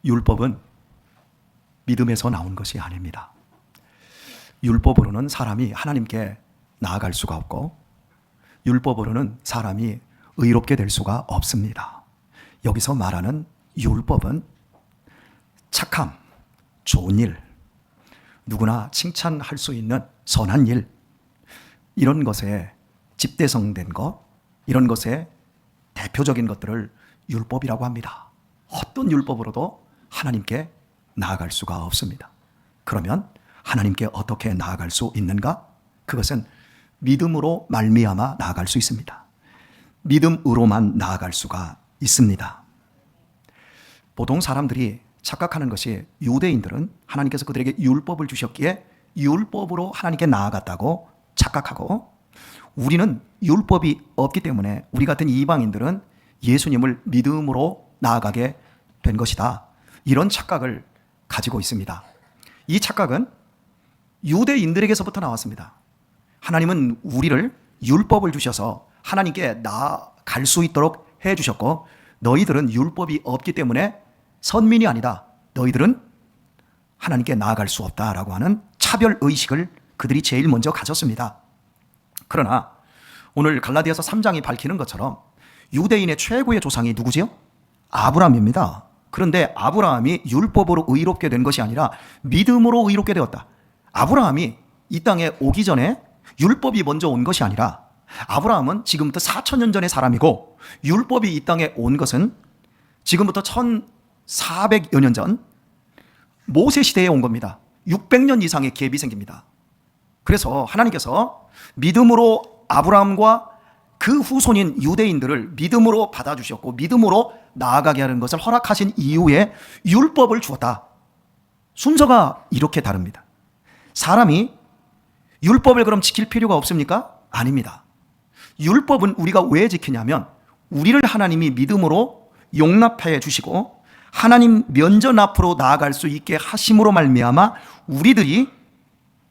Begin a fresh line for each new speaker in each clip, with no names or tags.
율법은 믿음에서 나온 것이 아닙니다. 율법으로는 사람이 하나님께 나아갈 수가 없고 율법으로는 사람이 의롭게 될 수가 없습니다. 여기서 말하는 율법은 착함, 좋은 일, 누구나 칭찬할 수 있는 선한 일, 이런 것에 집대성된 것, 이런 것에 대표적인 것들을 율법이라고 합니다. 어떤 율법으로도 하나님께 나아갈 수가 없습니다. 그러면 하나님께 어떻게 나아갈 수 있는가? 그것은 믿음으로 말미암아 나아갈 수 있습니다. 믿음으로만 나아갈 수가 있습니다. 보통 사람들이 착각하는 것이 유대인들은 하나님께서 그들에게 율법을 주셨기에 율법으로 하나님께 나아갔다고 착각하고, 우리는 율법이 없기 때문에 우리 같은 이방인들은 예수님을 믿음으로 나아가게 된 것이다, 이런 착각을 가지고 있습니다. 이 착각은 유대인들에게서부터 나왔습니다. 하나님은 우리를 율법을 주셔서 하나님께 나아갈 수 있도록 해주셨고, 너희들은 율법이 없기 때문에 선민이 아니다, 너희들은 하나님께 나아갈 수 없다라고 하는 차별의식을 그들이 제일 먼저 가졌습니다. 그러나 오늘 갈라디아서 3장이 밝히는 것처럼 유대인의 최고의 조상이 누구지요? 아브라함입니다. 그런데 아브라함이 율법으로 의롭게 된 것이 아니라 믿음으로 의롭게 되었다. 아브라함이 이 땅에 오기 전에 율법이 먼저 온 것이 아니라 아브라함은 지금부터 4,000년 전의 사람이고, 율법이 이 땅에 온 것은 지금부터 1,400여 년 전 모세 시대에 온 겁니다. 600년 이상의 갭이 생깁니다. 그래서 하나님께서 믿음으로 아브라함과 그 후손인 유대인들을 믿음으로 받아주셨고 믿음으로 나아가게 하는 것을 허락하신 이후에 율법을 주었다. 순서가 이렇게 다릅니다. 사람이 율법을 그럼 지킬 필요가 없습니까? 아닙니다. 율법은 우리가 왜 지키냐면 우리를 하나님이 믿음으로 용납해 주시고 하나님 면전 앞으로 나아갈 수 있게 하심으로 말미암아 우리들이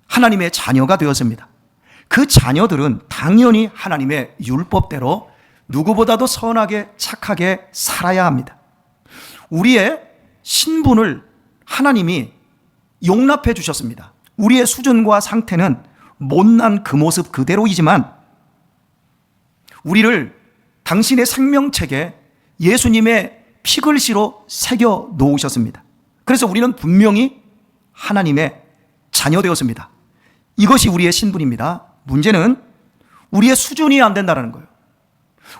하나님의 자녀가 되었습니다. 그 자녀들은 당연히 하나님의 율법대로 누구보다도 선하게 착하게 살아야 합니다. 우리의 신분을 하나님이 용납해 주셨습니다. 우리의 수준과 상태는 못난 그 모습 그대로이지만 우리를 당신의 생명책에 예수님의 피글씨로 새겨 놓으셨습니다. 그래서 우리는 분명히 하나님의 자녀 되었습니다. 이것이 우리의 신분입니다. 문제는 우리의 수준이 안 된다는 거예요.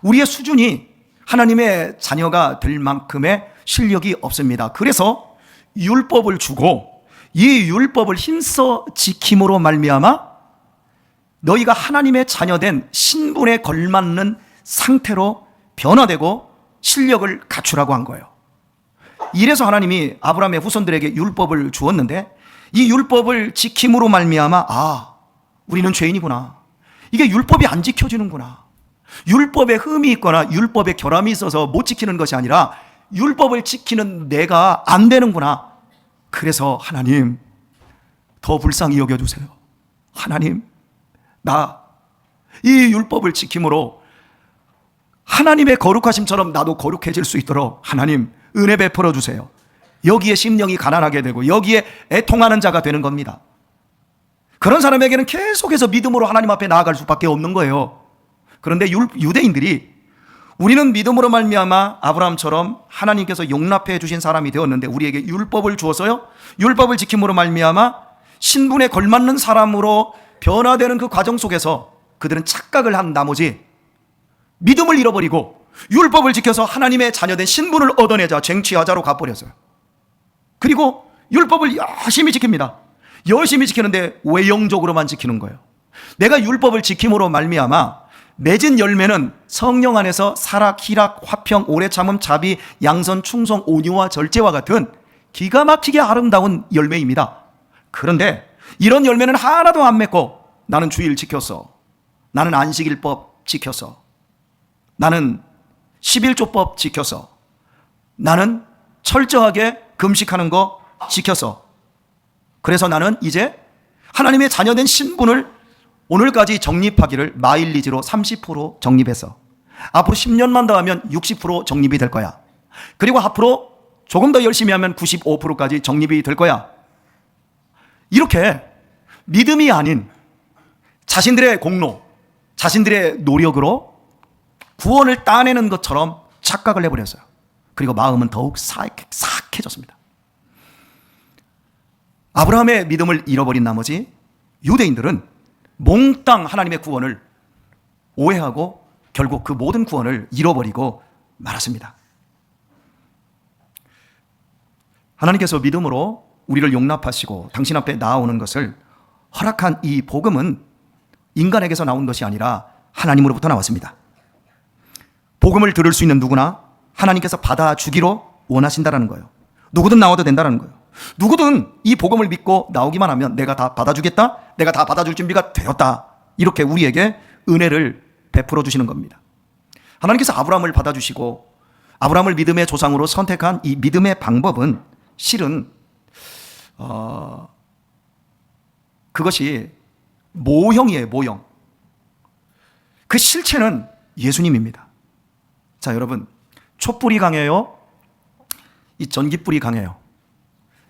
우리의 수준이 하나님의 자녀가 될 만큼의 실력이 없습니다. 그래서 율법을 주고 이 율법을 힘써 지킴으로 말미암아 너희가 하나님의 자녀된 신분에 걸맞는 상태로 변화되고 실력을 갖추라고 한 거예요. 이래서 하나님이 아브라함의 후손들에게 율법을 주었는데, 이 율법을 지킴으로 말미암아 우리는 죄인이구나, 이게 율법이 안 지켜지는구나, 율법에 흠이 있거나 율법에 결함이 있어서 못 지키는 것이 아니라 율법을 지키는 내가 안 되는구나. 그래서 하나님 더 불쌍히 여겨주세요. 하나님, 나 이 율법을 지킴으로 하나님의 거룩하심처럼 나도 거룩해질 수 있도록 하나님 은혜 베풀어 주세요. 여기에 심령이 가난하게 되고 여기에 애통하는 자가 되는 겁니다. 그런 사람에게는 계속해서 믿음으로 하나님 앞에 나아갈 수밖에 없는 거예요. 그런데 유대인들이 우리는 믿음으로 말미암아 아브라함처럼 하나님께서 용납해 주신 사람이 되었는데 우리에게 율법을 주어서요, 율법을 지킴으로 말미암아 신분에 걸맞는 사람으로 변화되는 그 과정 속에서 그들은 착각을 한 나머지 믿음을 잃어버리고 율법을 지켜서 하나님의 자녀된 신분을 얻어내자 쟁취하자로 가버렸어요. 그리고 율법을 열심히 지킵니다. 열심히 지키는데 외형적으로만 지키는 거예요. 내가 율법을 지킴으로 말미암아 맺은 열매는 성령 안에서 사랑, 희락, 화평, 오래 참음, 자비, 양선, 충성, 온유와 절제와 같은 기가 막히게 아름다운 열매입니다. 그런데 이런 열매는 하나도 안 맺고 나는 주일 지켰어, 나는 안식일법 지켰어, 나는 11조법 지켰어, 나는 철저하게 금식하는 거 지켰어, 그래서 나는 이제 하나님의 자녀된 신분을 오늘까지 적립하기를 마일리지로 30% 적립했어. 앞으로 10년만 더 하면 60% 적립이 될 거야. 그리고 앞으로 조금 더 열심히 하면 95%까지 적립이 될 거야. 이렇게 믿음이 아닌 자신들의 공로, 자신들의 노력으로 구원을 따내는 것처럼 착각을 해버렸어요. 그리고 마음은 더욱 사악해졌습니다. 아브라함의 믿음을 잃어버린 나머지 유대인들은 몽땅 하나님의 구원을 오해하고 결국 그 모든 구원을 잃어버리고 말았습니다. 하나님께서 믿음으로 우리를 용납하시고 당신 앞에 나아오는 것을 허락한 이 복음은 인간에게서 나온 것이 아니라 하나님으로부터 나왔습니다. 복음을 들을 수 있는 누구나 하나님께서 받아주기로 원하신다는 거예요. 누구든 나와도 된다는 거예요. 누구든 이 복음을 믿고 나오기만 하면 내가 다 받아주겠다, 내가 다 받아줄 준비가 되었다, 이렇게 우리에게 은혜를 베풀어 주시는 겁니다. 하나님께서 아브라함을 받아주시고 아브라함을 믿음의 조상으로 선택한 이 믿음의 방법은 실은 그것이 모형이에요. 모형. 그 실체는 예수님입니다. 자, 여러분, 촛불이 강해요? 이 전기불이 강해요?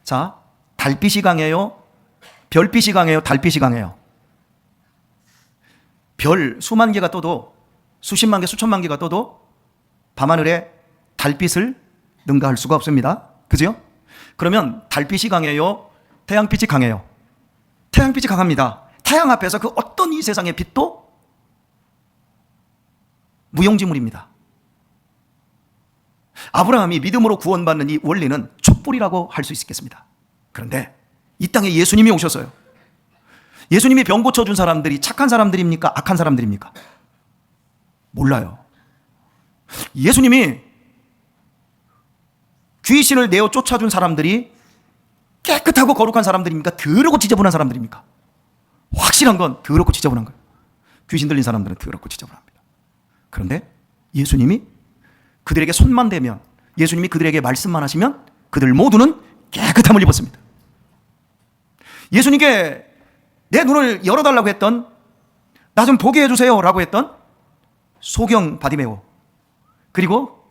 자, 달빛이 강해요? 별빛이 강해요? 달빛이 강해요? 별 수만 개가 떠도, 수십만 개, 수천만 개가 떠도 밤하늘에 달빛을 능가할 수가 없습니다. 그죠? 그러면 달빛이 강해요? 태양빛이 강해요? 태양빛이 강합니다. 태양 앞에서 그 어떤 이 세상의 빛도 무용지물입니다. 아브라함이 믿음으로 구원받는 이 원리는 촛불이라고 할 수 있겠습니다. 그런데 이 땅에 예수님이 오셨어요. 예수님이 병 고쳐준 사람들이 착한 사람들입니까? 악한 사람들입니까? 몰라요. 예수님이 귀신을 내어 쫓아준 사람들이 깨끗하고 거룩한 사람들입니까? 더럽고 지저분한 사람들입니까? 확실한 건 더럽고 지저분한 거예요. 귀신 들린 사람들은 더럽고 지저분합니다. 그런데 예수님이 그들에게 손만 대면, 예수님이 그들에게 말씀만 하시면 그들 모두는 깨끗함을 입었습니다. 예수님께 내 눈을 열어달라고 했던, 나 좀 보게 해주세요 라고 했던 소경 바디메오, 그리고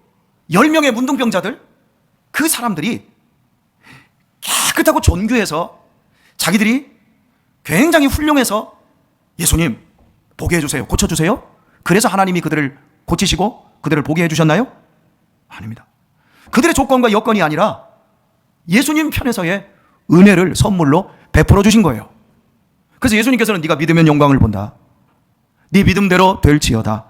10명의 문둥병자들, 그 사람들이 깨끗하고 존귀해서 자기들이 굉장히 훌륭해서 예수님 보게 해주세요, 고쳐주세요, 그래서 하나님이 그들을 고치시고 그들을 보게 해주셨나요? 아닙니다. 그들의 조건과 여건이 아니라 예수님 편에서의 은혜를 선물로 베풀어 주신 거예요. 그래서 예수님께서는 네가 믿으면 영광을 본다, 네 믿음대로 될지어다.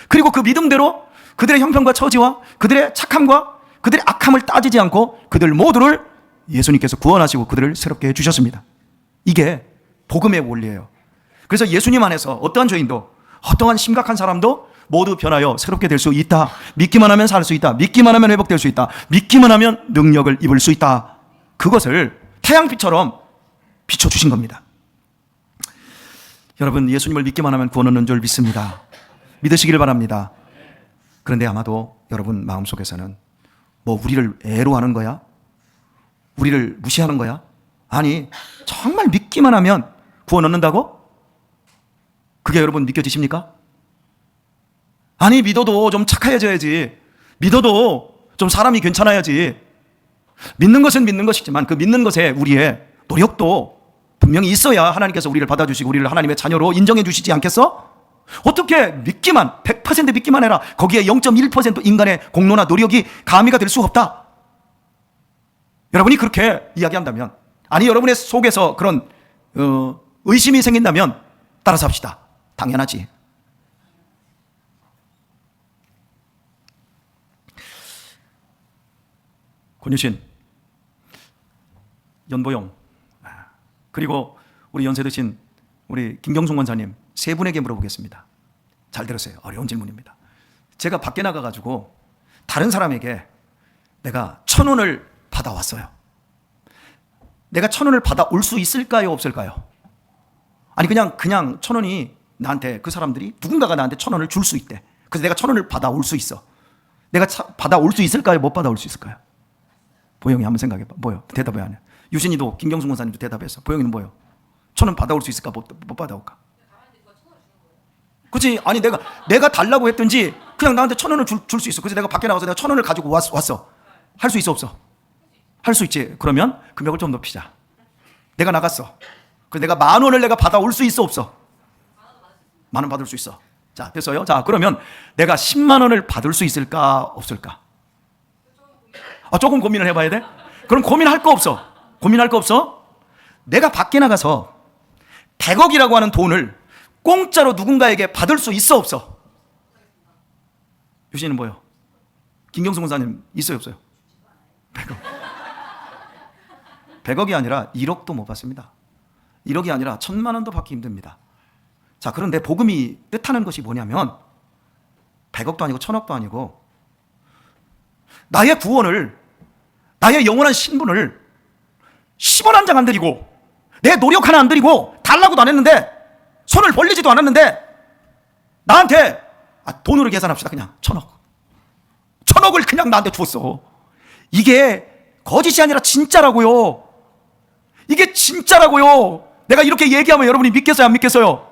그리고 그 믿음대로 그들의 형편과 처지와 그들의 착함과 그들의 악함을 따지지 않고 그들 모두를 예수님께서 구원하시고 그들을 새롭게 해주셨습니다. 이게 복음의 원리예요. 그래서 예수님 안에서 어떠한 죄인도, 어떠한 심각한 사람도 모두 변하여 새롭게 될 수 있다. 믿기만 하면 살 수 있다. 믿기만 하면 회복될 수 있다. 믿기만 하면 능력을 입을 수 있다. 그것을 태양빛처럼 비춰주신 겁니다. 여러분, 예수님을 믿기만 하면 구원 얻는 줄 믿습니다. 믿으시길 바랍니다. 그런데 아마도 여러분 마음속에서는 뭐 우리를 애로하는 거야? 우리를 무시하는 거야? 아니, 정말 믿기만 하면 구원 얻는다고? 그게 여러분 믿겨지십니까? 아니, 믿어도 좀 착해져야지, 믿어도 좀 사람이 괜찮아야지. 믿는 것은 믿는 것이지만 그 믿는 것에 우리의 노력도 분명히 있어야 하나님께서 우리를 받아주시고 우리를 하나님의 자녀로 인정해 주시지 않겠어? 어떻게 믿기만, 100% 믿기만 해라, 거기에 0.1% 인간의 공로나 노력이 가미가 될 수 없다. 여러분이 그렇게 이야기한다면, 아니 여러분의 속에서 그런 의심이 생긴다면 따라서 합시다. 당연하지. 권유신, 연보영, 그리고 우리 연세 드신 우리 김경숙 원사님 세 분에게 물어보겠습니다. 잘 들으세요. 어려운 질문입니다. 제가 밖에 나가가지고 다른 사람에게 내가 1,000원을 받아왔어요. 내가 1,000원을 받아올 수 있을까요? 없을까요? 아니 그냥 1,000원이 나한테, 그 사람들이 누군가가 나한테 1,000원을 줄 수 있대. 그래서 내가 1,000원을 받아올 수 있어. 내가 받아올 수 있을까요? 못 받아올 수 있을까요? 보영이 한번 생각해봐. 뭐요? 대답해 안 해. 유신이도, 김경숙 원사님도 대답했어. 보영이는 뭐요? 1,000원 받아올 수 있을까? 못 받아올까? 그렇지. 아니 내가 달라고 했든지 그냥 나한테 1,000원을 줄 수 있어. 그래서 내가 밖에 나가서 내가 1,000원을 가지고 왔어. 할 수 있어 없어? 할 수 있지. 그러면 금액을 좀 높이자. 내가 나갔어. 그 내가 10,000원을 내가 받아올 수 있어 없어? 10,000원 받을 수 있어. 자, 됐어요. 자, 그러면 내가 10만 원을 받을 수 있을까 없을까? 조금 고민을 해봐야 돼. 그럼 고민할 거 없어. 고민할 거 없어. 내가 밖에 나가서 100억이라고 하는 돈을 공짜로 누군가에게 받을 수 있어 없어? 유신은 뭐요? 김경수 권사님 있어요 없어요? 100억. 100억이 아니라 1억도 못 받습니다. 1억이 아니라 1,000만 원도 받기 힘듭니다. 자, 그런데 복음이 뜻하는 것이 뭐냐면 100억도 아니고 1,000억도 아니고 나의 구원을, 나의 영원한 신분을 10원 한 장 안 드리고 내 노력 하나 안 드리고 달라고도 안 했는데 손을 벌리지도 않았는데 나한테 돈으로 계산합시다. 그냥 1,000억. 1,000억을 그냥 나한테 주었어. 이게 거짓이 아니라 진짜라고요. 이게 진짜라고요. 내가 이렇게 얘기하면 여러분이 믿겠어요 안 믿겠어요?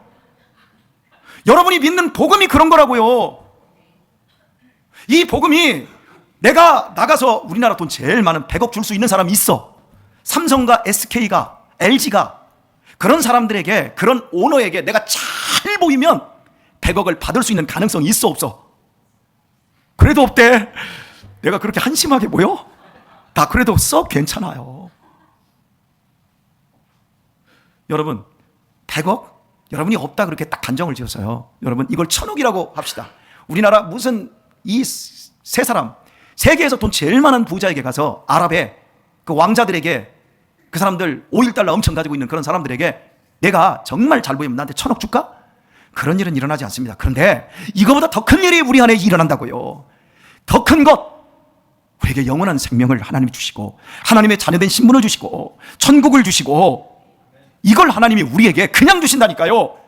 여러분이 믿는 복음이 그런 거라고요. 이 복음이 내가 나가서 우리나라 돈 제일 많은 100억 줄 수 있는 사람이 있어. 삼성과 SK가, LG가 그런 사람들에게, 그런 오너에게 내가 잘 보이면 100억을 받을 수 있는 가능성이 있어 없어? 그래도 없대. 내가 그렇게 한심하게 보여? 다 그래도 썩 괜찮아요. 여러분 100억? 여러분이 없다 그렇게 딱 단정을 지었어요. 여러분 이걸 1,000억이라고 합시다. 우리나라 무슨 이 세 사람, 세계에서 돈 제일 많은 부자에게 가서 아랍의 그 왕자들에게, 그 사람들 $5 엄청 가지고 있는 그런 사람들에게 내가 정말 잘 보이면 나한테 1,000억 줄까? 그런 일은 일어나지 않습니다. 그런데 이거보다 더 큰 일이 우리 안에 일어난다고요. 더 큰 것, 우리에게 영원한 생명을 하나님이 주시고 하나님의 자녀된 신분을 주시고 천국을 주시고, 이걸 하나님이 우리에게 그냥 주신다니까요.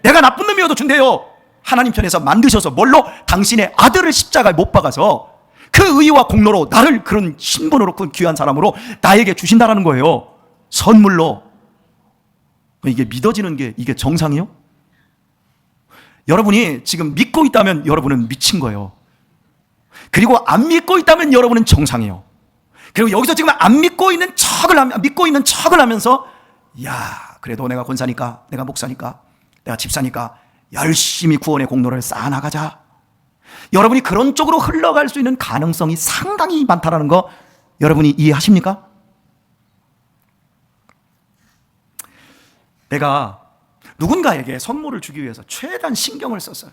내가 나쁜 놈이어도 준대요. 하나님 편에서 만드셔서 뭘로? 당신의 아들을 십자가에 못 박아서 그 의와 공로로 나를 그런 신분으로, 그 귀한 사람으로 나에게 주신다라는 거예요. 선물로. 이게 믿어지는 게 이게 정상이요? 여러분이 지금 믿고 있다면 여러분은 미친 거예요. 그리고 안 믿고 있다면 여러분은 정상이에요. 그리고 여기서 지금 안 믿고 있는 척을 하면서 야, 그래도 내가 권사니까, 내가 목사니까, 내가 집사니까 열심히 구원의 공로를 쌓아나가자. 여러분이 그런 쪽으로 흘러갈 수 있는 가능성이 상당히 많다는 거 여러분이 이해하십니까? 내가 누군가에게 선물을 주기 위해서 최대한 신경을 썼어요.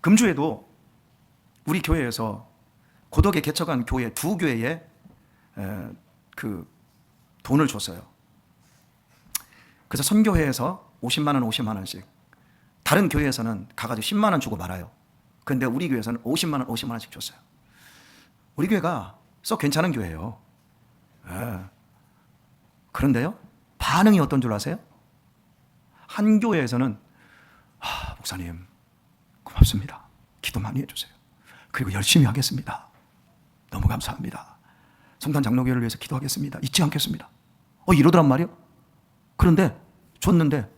금주에도 우리 교회에서 고덕에 개척한 교회 2교회에 그 돈을 줬어요. 그래서 선교회에서 50만 원, 50만 원씩, 다른 교회에서는 가가지고 10만 원 주고 말아요. 그런데 우리 교회에서는 50만 원, 50만 원씩 줬어요. 우리 교회가 썩 괜찮은 교회예요. 그런데요, 반응이 어떤 줄 아세요? 한 교회에서는 목사님 고맙습니다. 기도 많이 해주세요. 그리고 열심히 하겠습니다. 너무 감사합니다. 성탄 장로교회를 위해서 기도하겠습니다. 잊지 않겠습니다. 이러더란 말이요. 그런데 줬는데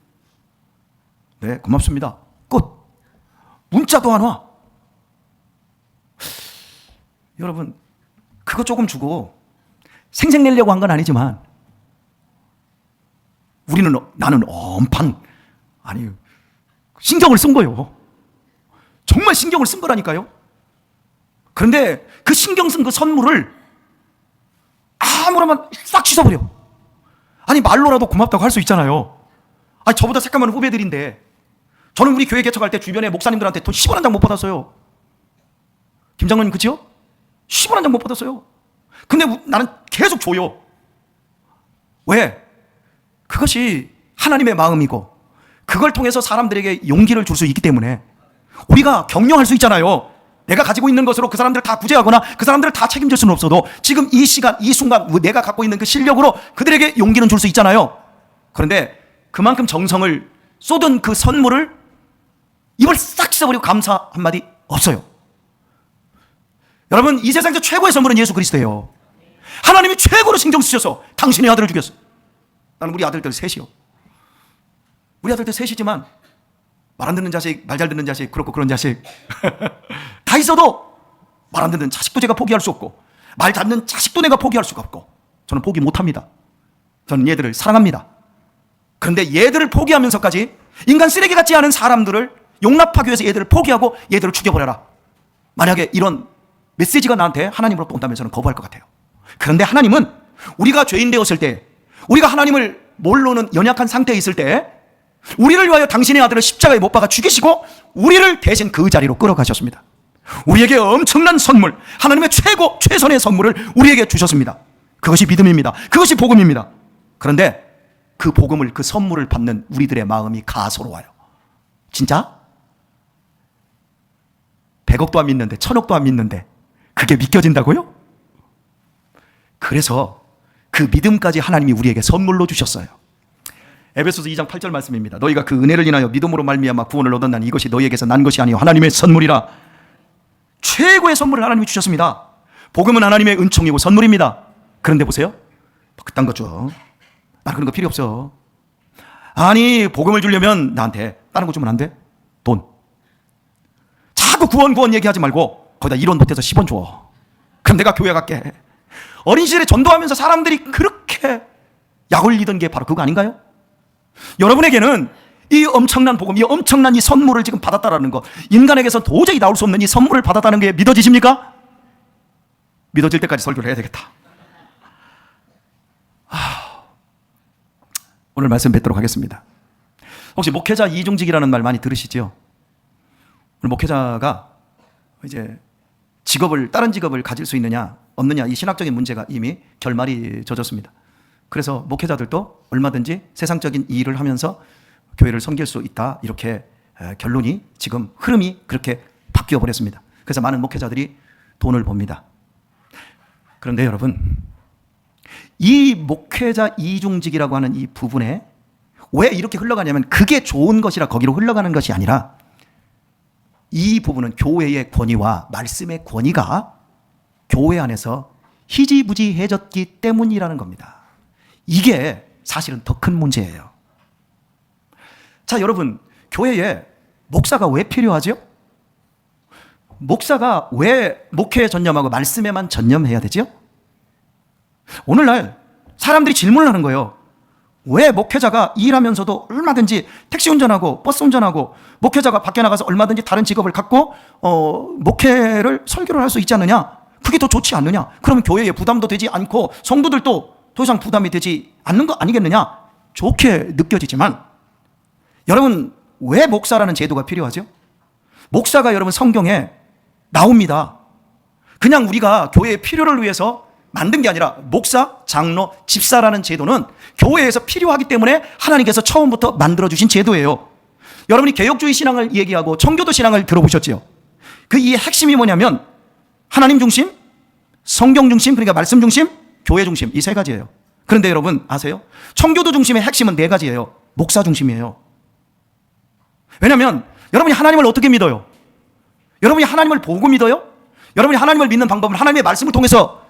네 고맙습니다. 끝. 문자도 안 와. 여러분 그거 조금 주고 생색내려고 한 건 아니지만 나는 엄청 신경을 쓴 거예요. 정말 신경을 쓴 거라니까요. 그런데 그 신경 쓴 그 선물을 아무렇게나 싹 씻어버려. 말로라도 고맙다고 할 수 있잖아요. 저보다 새까만 후배들인데, 저는 우리 교회 개척할 때 주변에 목사님들한테 돈 10원 한 장 못 받았어요. 김장로님 그치요? 10원 한 장 못 받았어요. 근데 나는 계속 줘요. 왜? 그것이 하나님의 마음이고 그걸 통해서 사람들에게 용기를 줄 수 있기 때문에 우리가 격려할 수 있잖아요. 내가 가지고 있는 것으로 그 사람들을 다 구제하거나 그 사람들을 다 책임질 수는 없어도 지금 이 시간, 이 순간 내가 갖고 있는 그 실력으로 그들에게 용기는 줄 수 있잖아요. 그런데 그만큼 정성을 쏟은 그 선물을 입을 싹 씻어버리고 감사 한마디 없어요. 여러분 이 세상에서 최고의 선물은 예수 그리스도예요. 하나님이 최고로 신경 쓰셔서 당신의 아들을 죽였어요. 나는 우리 아들들 셋이요. 우리 아들들 셋이지만 말 안 듣는 자식, 말 잘 듣는 자식, 그렇고 그런 자식 다 있어도 말 안 듣는 자식도 제가 포기할 수 없고, 말 잡는 자식도 내가 포기할 수가 없고 저는 포기 못합니다. 저는 얘들을 사랑합니다. 그런데 얘들을 포기하면서까지 인간 쓰레기 같지 않은 사람들을 용납하기 위해서 얘들을 포기하고 얘들을 죽여버려라. 만약에 이런 메시지가 나한테 하나님으로부터 온다면 저는 거부할 것 같아요. 그런데 하나님은 우리가 죄인 되었을 때, 우리가 하나님을 모르는 연약한 상태에 있을 때 우리를 위하여 당신의 아들을 십자가에 못 박아 죽이시고 우리를 대신 그 자리로 끌어가셨습니다. 우리에게 엄청난 선물, 하나님의 최선의 선물을 우리에게 주셨습니다. 그것이 믿음입니다. 그것이 복음입니다. 그런데 그 복음을, 그 선물을 받는 우리들의 마음이 가소로워요. 진짜? 100억도 안 믿는데, 1000억도 안 믿는데 그게 믿겨진다고요? 그래서 그 믿음까지 하나님이 우리에게 선물로 주셨어요. 에베소서 2장 8절 말씀입니다. 너희가 그 은혜를 인하여 믿음으로 말미암아 구원을 얻었나니 이것이 너희에게서 난 것이 아니요 하나님의 선물이라. 최고의 선물을 하나님이 주셨습니다. 복음은 하나님의 은총이고 선물입니다. 그런데 보세요, 그딴 거죠. 나 그런 거 필요 없어. 아니, 복음을 주려면 나한테 다른 거 주면 안 돼? 돈. 자꾸 구원 얘기하지 말고 거기다 1원 못해서 10원 줘. 그럼 내가 교회 갈게. 어린 시절에 전도하면서 사람들이 그렇게 약 올리던 게 바로 그거 아닌가요? 여러분에게는 이 엄청난 복음, 이 엄청난 이 선물을 지금 받았다라는 거, 인간에게서 도저히 나올 수 없는 이 선물을 받았다는 게 믿어지십니까? 믿어질 때까지 설교를 해야 되겠다. 오늘 말씀 뵙도록 하겠습니다. 혹시 목회자 이중직이라는 말 많이 들으시죠? 오늘 목회자가 이제 다른 직업을 가질 수 있느냐 없느냐, 이 신학적인 문제가 이미 결말이 젖었습니다. 그래서 목회자들도 얼마든지 세상적인 일을 하면서 교회를 섬길 수 있다, 이렇게 결론이, 지금 흐름이 그렇게 바뀌어 버렸습니다. 그래서 많은 목회자들이 돈을 법니다. 그런데 여러분, 이 목회자 이중직이라고 하는 이 부분에 왜 이렇게 흘러가냐면 그게 좋은 것이라 거기로 흘러가는 것이 아니라 이 부분은 교회의 권위와 말씀의 권위가 교회 안에서 희지부지해졌기 때문이라는 겁니다. 이게 사실은 더 큰 문제예요. 자, 여러분, 교회에 목사가 왜 필요하죠? 목사가 왜 목회에 전념하고 말씀에만 전념해야 되죠? 오늘날 사람들이 질문을 하는 거예요. 왜 목회자가 일하면서도 얼마든지 택시 운전하고 버스 운전하고 목회자가 밖에 나가서 얼마든지 다른 직업을 갖고 목회를 설교를 할 수 있지 않느냐? 그게 더 좋지 않느냐? 그러면 교회에 부담도 되지 않고 성도들도 더 이상 부담이 되지 않는 거 아니겠느냐? 좋게 느껴지지만 여러분, 왜 목사라는 제도가 필요하죠? 목사가 여러분 성경에 나옵니다. 그냥 우리가 교회의 필요를 위해서 만든 게 아니라 목사, 장로, 집사라는 제도는 교회에서 필요하기 때문에 하나님께서 처음부터 만들어주신 제도예요. 여러분이 개혁주의 신앙을 얘기하고 청교도 신앙을 들어보셨죠? 그 이 핵심이 뭐냐면 하나님 중심, 성경 중심, 그러니까 말씀 중심, 교회 중심, 이 세 가지예요. 그런데 여러분 아세요? 청교도 중심의 핵심은 네 가지예요. 목사 중심이에요. 왜냐하면 여러분이 하나님을 어떻게 믿어요? 여러분이 하나님을 보고 믿어요? 여러분이 하나님을 믿는 방법은 하나님의 말씀을 통해서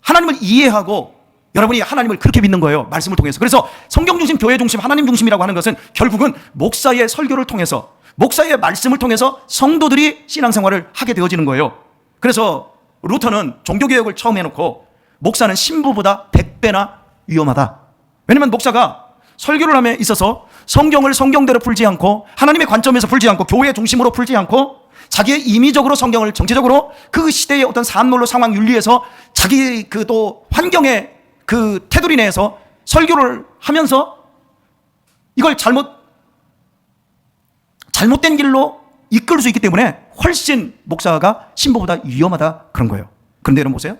하나님을 이해하고 여러분이 하나님을 그렇게 믿는 거예요. 말씀을 통해서. 그래서 성경 중심, 교회 중심, 하나님 중심이라고 하는 것은 결국은 목사의 설교를 통해서, 목사의 말씀을 통해서 성도들이 신앙생활을 하게 되어지는 거예요. 그래서 루터는 종교개혁을 처음 해놓고 목사는 신부보다 100배나 위험하다. 왜냐하면 목사가 설교를 함에 있어서 성경을 성경대로 풀지 않고 하나님의 관점에서 풀지 않고 교회 중심으로 풀지 않고 자기의 임의적으로 성경을 정치적으로 그 시대의 어떤 산물로 상황 윤리에서 자기 그 또 환경의 그 테두리 내에서 설교를 하면서 이걸 잘못된 길로 이끌 수 있기 때문에 훨씬 목사가 신부보다 위험하다, 그런 거예요. 그런데 여러분 보세요.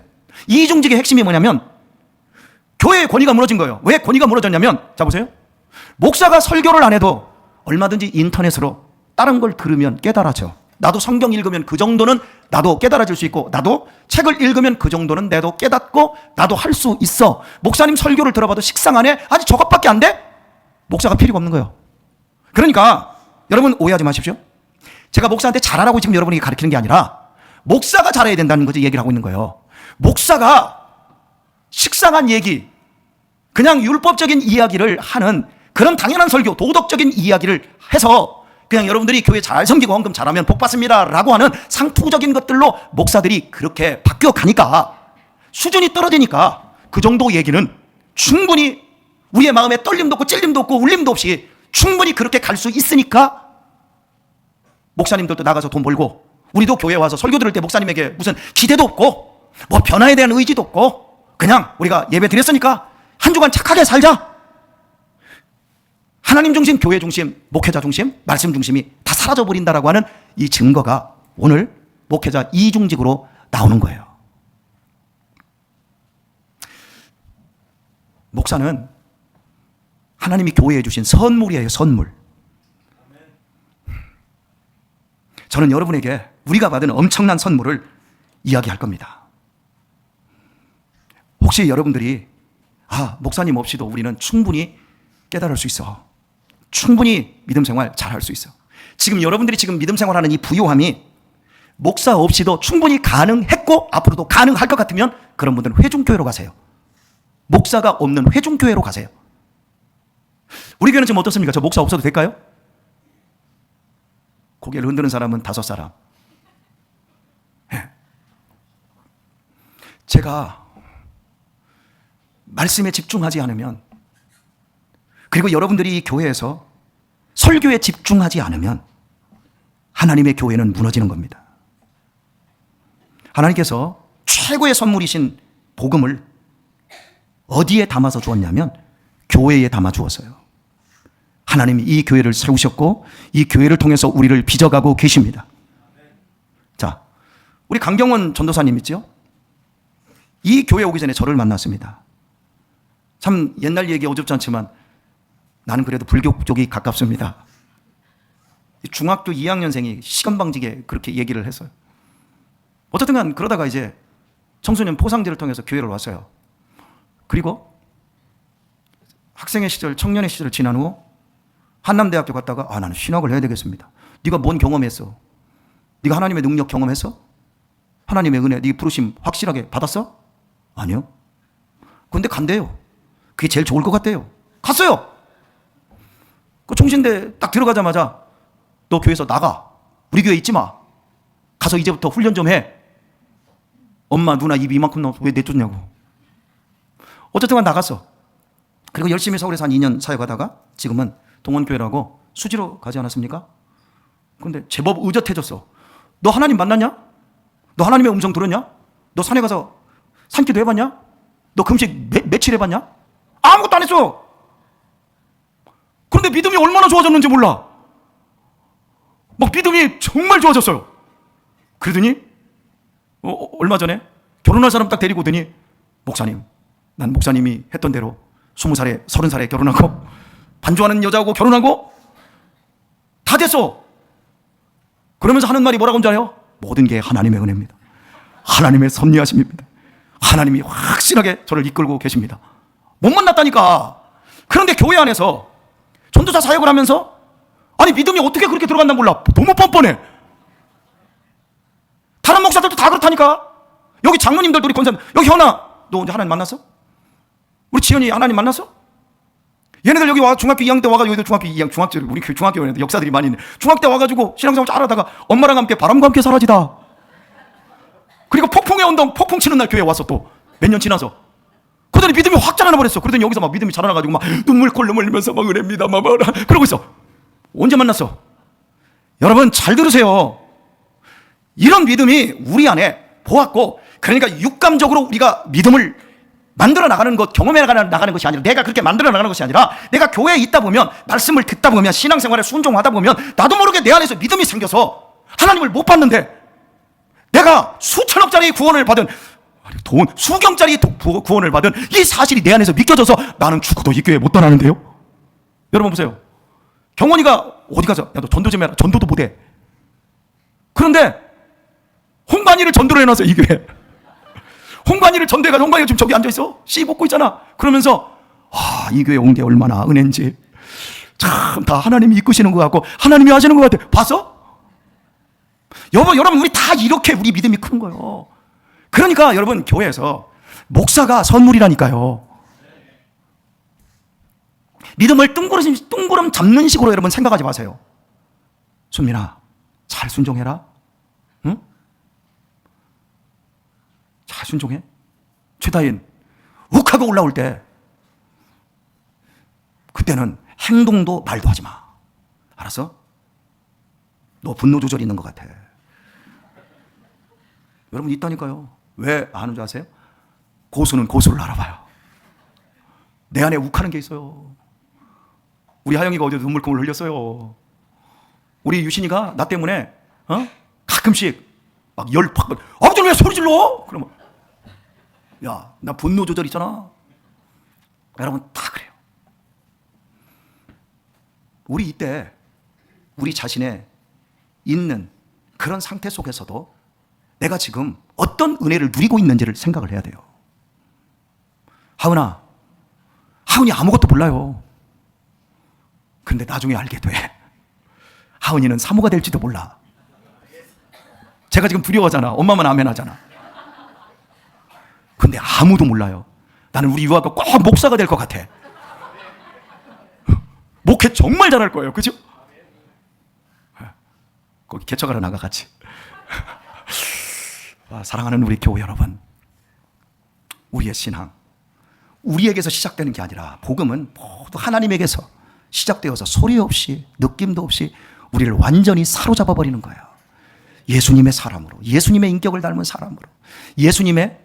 이중직의 핵심이 뭐냐면 교회의 권위가 무너진 거예요. 왜 권위가 무너졌냐면, 자 보세요. 목사가 설교를 안 해도 얼마든지 인터넷으로 다른 걸 들으면 깨달아져. 나도 성경 읽으면 그 정도는 나도 깨달아질 수 있고, 나도 책을 읽으면 그 정도는 나도 깨닫고 나도 할 수 있어. 목사님 설교를 들어봐도 식상 안 해? 아직 저것밖에 안 돼? 목사가 필요가 없는 거예요. 그러니까 여러분 오해하지 마십시오. 제가 목사한테 잘하라고 지금 여러분에게 가르치는 게 아니라 목사가 잘해야 된다는 거지 얘기를 하고 있는 거예요. 목사가 식상한 얘기, 그냥 율법적인 이야기를 하는 그런 당연한 설교, 도덕적인 이야기를 해서 그냥 여러분들이 교회 잘 섬기고 헌금 잘하면 복 받습니다 라고 하는 상투적인 것들로 목사들이 그렇게 바뀌어 가니까 수준이 떨어지니까 그 정도 얘기는 충분히 우리의 마음에 떨림도 없고 찔림도 없고 울림도 없이 충분히 그렇게 갈 수 있으니까 목사님들도 나가서 돈 벌고 우리도 교회 와서 설교 들을 때 목사님에게 무슨 기대도 없고 뭐 변화에 대한 의지도 없고 그냥 우리가 예배 드렸으니까 한 주간 착하게 살자. 하나님 중심, 교회 중심, 목회자 중심, 말씀 중심이 다 사라져버린다라고 하는 이 증거가 오늘 목회자 이중직으로 나오는 거예요. 목사는 하나님이 교회에 주신 선물이에요. 선물. 저는 여러분에게 우리가 받은 엄청난 선물을 이야기할 겁니다. 혹시 여러분들이 목사님 없이도 우리는 충분히 깨달을 수 있어. 충분히 믿음 생활 잘할 수 있어. 지금 여러분들이 지금 믿음 생활하는 이 부요함이 목사 없이도 충분히 가능했고 앞으로도 가능할 것 같으면 그런 분들은 회중교회로 가세요. 목사가 없는 회중교회로 가세요. 우리 교회는 지금 어떻습니까? 저 목사 없어도 될까요? 고개를 흔드는 사람은 5사람. 제가 말씀에 집중하지 않으면, 그리고 여러분들이 이 교회에서 설교에 집중하지 않으면 하나님의 교회는 무너지는 겁니다. 하나님께서 최고의 선물이신 복음을 어디에 담아서 주었냐면 교회에 담아 주었어요. 하나님이 이 교회를 세우셨고 이 교회를 통해서 우리를 빚어가고 계십니다. 자, 우리 강경원 전도사님 있죠? 이 교회 오기 전에 저를 만났습니다. 참 옛날 얘기 어줍지 않지만 나는 그래도 불교 쪽이 가깝습니다. 중학교 2학년생이 시건방지게 그렇게 얘기를 했어요. 어쨌든 간 그러다가 이제 청소년 포상제를 통해서 교회를 왔어요. 그리고 학생의 시절, 청년의 시절을 지난 후 한남대학교 갔다가 나는 신학을 해야 되겠습니다. 네가 뭔 경험했어? 네가 하나님의 능력 경험했어? 하나님의 은혜, 네 부르심 확실하게 받았어? 아니요. 근데 간대요. 그게 제일 좋을 것 같대요. 갔어요. 그 총신대 딱 들어가자마자 너 교회에서 나가. 우리 교회 있지 마. 가서 이제부터 훈련 좀 해. 엄마, 누나 입이 이만큼 나와서 왜 내쫓냐고. 어쨌든 간 나갔어. 그리고 열심히 서울에서 한 2년 사역하다가 지금은 동원교회라고 수지로 가지 않았습니까? 근데 제법 의젓해졌어. 너 하나님 만났냐? 너 하나님의 음성 들었냐? 너 산에 가서 산기도 해봤냐? 너 금식 며칠 해봤냐? 아무것도 안 했어. 그런데 믿음이 얼마나 좋아졌는지 몰라. 막 믿음이 정말 좋아졌어요. 그러더니 얼마 전에 결혼할 사람 딱 데리고 오더니 목사님, 난 목사님이 했던 대로 20살에 30살에 결혼하고 반주하는 여자하고 결혼하고 다 됐어. 그러면서 하는 말이 뭐라고 하는지 알아요? 모든 게 하나님의 은혜입니다. 하나님의 섭리하심입니다. 하나님이 확실하게 저를 이끌고 계십니다. 못 만났다니까. 그런데 교회 안에서 전도사 사역을 하면서 아니 믿음이 어떻게 그렇게 들어간다 몰라. 너무 뻔뻔해. 다른 목사들도 다 그렇다니까. 여기 장로님들도 우리 권사님, 여기 현아 너 언제 하나님 만났어? 우리 지연이 하나님 만났어? 얘네들 여기 와 중학교 2학년 때 와가지고 중학교 2학년 중학교 우리 중학교 역사들이 많이 있네. 중학교 때 와가지고 신앙생활 잘하다가 엄마랑 함께 바람과 함께 사라지다. 그리고 폭풍의 언덕 폭풍 치는 날 교회 와서 또 몇 년 지나서 그러더니 믿음이 확 자라나 버렸어. 그러더니 여기서 막 믿음이 자라나가지고 막 눈물 콜로 흘리면서 막 은혜입니다 막 그러고 있어. 언제 만났어? 여러분 잘 들으세요. 이런 믿음이 우리 안에 보았고, 그러니까 육감적으로 우리가 믿음을 만들어 나가는 것, 경험해 나가는 것이 아니라, 내가 그렇게 만들어 나가는 것이 아니라, 내가 교회에 있다 보면, 말씀을 듣다 보면, 신앙생활에 순종하다 보면 나도 모르게 내 안에서 믿음이 생겨서 하나님을 못 봤는데 내가 수천억짜리 구원을 받은, 돈 수경짜리 구원을 받은 이 사실이 내 안에서 믿겨져서 나는 죽어도 이 교회 못 떠나는데요. 여러분 보세요. 경원이가 어디 가서 야 너 전도 좀 해라. 전도도 못해. 그런데 홍반이를 전도로 해놔서 이 교회. 홍반이를 전도해가지고 홍반이가 지금 저기 앉아있어. 씨 먹고 있잖아. 그러면서 이 교회 온 게 얼마나 은혜인지 참 다 하나님이 이끄시는 것 같고 하나님이 하시는 것 같아. 봤어? 여러분 우리 다 이렇게 우리 믿음이 큰 거예요. 그러니까 여러분 교회에서 목사가 선물이라니까요. 믿음을 뚱그름 잡는 식으로 여러분 생각하지 마세요. 순민아 잘 순종해라. 응? 잘 순종해. 최다인 욱하고 올라올 때 그때는 행동도 말도 하지 마. 알았어? 너 분노 조절이 있는 것 같아. 여러분 있다니까요. 왜 아는 줄 아세요? 고수는 고수를 알아봐요. 내 안에 욱하는 게 있어요. 우리 하영이가 어제 눈물금을 흘렸어요. 우리 유신이가 나 때문에 가끔씩 막 열 팍, 아버지 왜 소리 질러? 그러면 야, 나 분노 조절 있잖아. 여러분 다 그래요. 우리 이때 우리 자신의 있는 그런 상태 속에서도 내가 지금 어떤 은혜를 누리고 있는지를 생각을 해야 돼요. 하은아, 하은이 아무것도 몰라요. 근데 나중에 알게 돼. 하은이는 사모가 될지도 몰라. 제가 지금 두려워하잖아. 엄마만 아멘 하잖아. 근데 아무도 몰라요. 나는 우리 유아가 꼭 목사가 될 것 같아. 목회 정말 잘할 거예요. 그죠? 거기 개척하러 나가 같이. 사랑하는 우리 교회 여러분, 우리의 신앙, 우리에게서 시작되는 게 아니라 복음은 모두 하나님에게서 시작되어서 소리 없이 느낌도 없이 우리를 완전히 사로잡아 버리는 거예요. 예수님의 사람으로, 예수님의 인격을 닮은 사람으로, 예수님의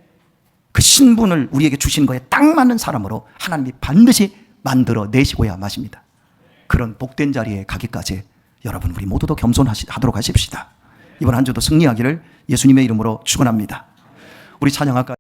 그 신분을 우리에게 주신 거에 딱 맞는 사람으로 하나님이 반드시 만들어 내시고야 마십니다. 그런 복된 자리에 가기까지 여러분 우리 모두도 겸손하도록 하십시다. 이번 한 주도 승리하기를 예수님의 이름으로 축원합니다. 우리 찬양할까요?